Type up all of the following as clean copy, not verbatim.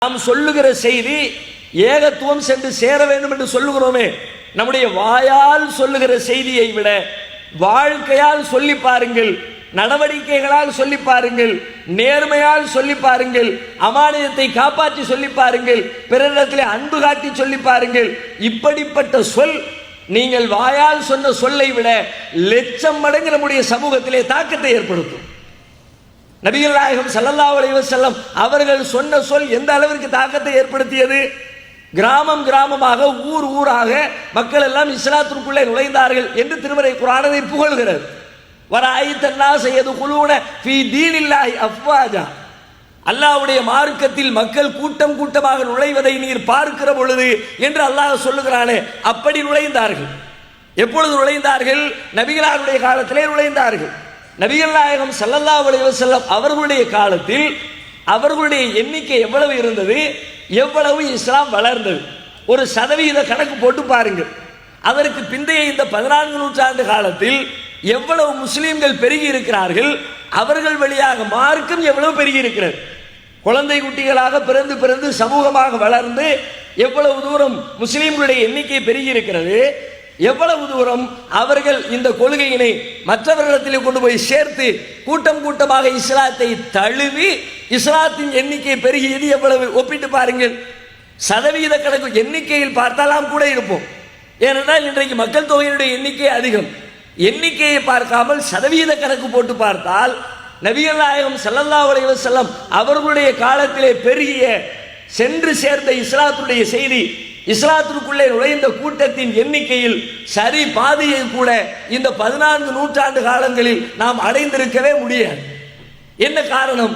நாம் சொல்லுகிற செய்தி ஏகத்துவம் சென்று சேர வேண்டும் என்று சொல்லுகிறோமே, நம்முடைய வாயால் சொல்லுகிற செய்தியை விட வாழ்க்கையால் சொல்லி பாருங்கள், நடவடிக்கைகளால் சொல்லி பாருங்கள், நேர்மையால் சொல்லி பாருங்கள், அமானியத்தை காப்பாற்றி சொல்லி பாருங்கள், பிறரிடத்திலே அன்பு காட்டி சொல்லி பாருங்கள். இப்படிப்பட்ட சொல் நீங்கள் வாயால் சொன்ன சொல்லை விட லட்சம் மடங்கு நம்முடைய சமூகத்திலே தாக்கத்தை ஏற்படுத்தும். நபிகள் நாயகம் ஸல்லல்லாஹு அலைஹி வஸல்லம் அவர்கள் சொன்ன சொல் எந்த அளவிற்கு தாக்கத்தை ஏற்படுத்தியது? கிராமம் கிராமமாக, ஊர் ஊராக மக்கள் எல்லாம் இஸ்லாத்திற்குள்ளே நுழைந்தார்கள் என்று திருமறை குர்ஆனை புகழ்கிறது. வராயித்தன்னா யதுகுலூன ஃபீ தீனில்லாஹி அஃப்வாஜா. அல்லாஹ்வுடைய மார்க்கத்தில் மக்கள் கூட்டம் கூட்டமாக நுழைவதை நீர் பார்க்கிற பொழுது என்று அல்லாஹ் சொல்லுகிறானே, அப்படி நுழைந்தார்கள். எப்பொழுது நுழைந்தார்கள்? நபிகளாருடைய காலத்திலே நுழைந்தார்கள். நபிகள் நாயகம் ஸல்லல்லாஹு அலைஹி வஸல்லம் அவர்களுடைய காலத்தில் அவர்களுடைய எண்ணிக்கை எவ்வளவு இருந்தது, எவ்வளவு இஸ்லாம் வளர்ந்தது, ஒரு சதவீத கணக்கு போட்டு பாருங்கள். அதற்கு பிந்தைய இந்த 14 நூற்றாண்டு காலத்தில் எவ்வளவு முஸ்லீம்கள் பெருகி இருக்கிறார்கள், அவர்கள் வழியாக மார்க்கம் எவ்வளவு பெருகி இருக்கிறது. குழந்தை குட்டிகளாக பிறந்து பிறந்து சமூகமாக வளர்ந்து எவ்வளவு தூரம் முஸ்லீம்களுடைய எண்ணிக்கை பெருகி இருக்கிறது, எவ்வளவு தூரம் அவர்கள் இந்த கொள்கையினை மற்றவர்களிடத்தில் கொண்டு போய் சேர்த்து கூட்டம் கூட்டமாக இஸ்லாத்தை தழுவி இஸ்லாத்தின் எண்ணிக்கை பெருகியது எவ்வளவு ஒப்பிட்டு பாருங்கள். சதவீத கணக்கு எண்ணிக்கையில் பார்த்தாலாம் கூட இருப்போம். ஏனென்றால் இன்றைக்கு மக்கள் தொகையினுடைய எண்ணிக்கை அதிகம். எண்ணிக்கையை பார்க்காமல் சதவீத கணக்கு போட்டு பார்த்தால் நபிகள் நாயகம் ஸல்லல்லாஹு அலைஹி வஸல்லம் அவர்களுடைய காலத்திலே பெருகிய சென்று சேர்ந்த இஸ்லாத்துடைய செய்தி, இஸ்லாத்திற்குள்ளே நுழைந்த கூட்டத்தின் எண்ணிக்கையில் சரி பாதியை கூட இந்த 14 நூற்றாண்டு காலங்களில் நாம் அடைந்திருக்கவே முடியாது. என்ன காரணம்?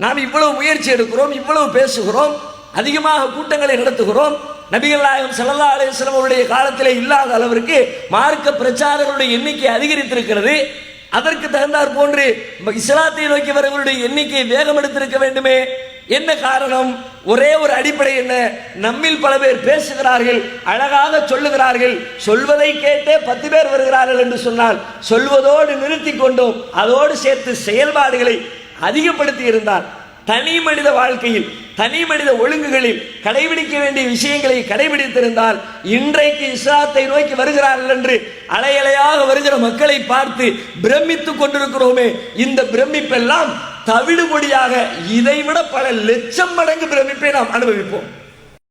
நாம் இவ்வளவு முயற்சி எடுக்கிறோம், இவ்வளவு பேசுகிறோம், அதிகமாக கூட்டங்களை நடத்துகிறோம். நபிகள் நாயகம் ஸல்லல்லாஹு அலைஹி வஸல்லம் அவருடைய காலத்திலே இல்லாத அளவிற்கு மார்க்க பிரச்சாரங்களுடைய எண்ணிக்கை அதிகரித்திருக்கிறது. அதற்கு தகுந்தாற் போன்று இஸ்லாத்தை நோக்கி வரவர்களுடைய எண்ணிக்கை வேகம் எடுத்திருக்க வேண்டுமே. என்ன காரணம்? ஒரே ஒரு அடிப்படை என்ன? நம்மில் பல பேர் பேசுகிறார்கள், அழகாக சொல்லுகிறார்கள், சொல்வதை கேட்டே 10 பேர் வருகிறார்கள் என்று சொன்னால் சொல்வதோடு நிறுத்தி கொண்டோம், அதோடு சேர்த்து செயல்பாடுகளை அதிகப்படுத்தி இருந்தார். தனி மனித வாழ்க்கையில், தனி மனித ஒழுங்குகளில் கடைபிடிக்க வேண்டிய விஷயங்களை கடைபிடித்திருந்தால் இன்றைக்கு இஸ்லாத்தை நோக்கி வருகிறார்கள் என்று அலையலையாக வருகிற மக்களை பார்த்து பிரமித்துக் கொண்டிருக்கிறோமே, இந்த பிரமிப்பெல்லாம் தவிடுபொடியாக இதைவிட பல லட்சம் மடங்கு பிரமிப்பை நாம் அனுபவிப்போம்.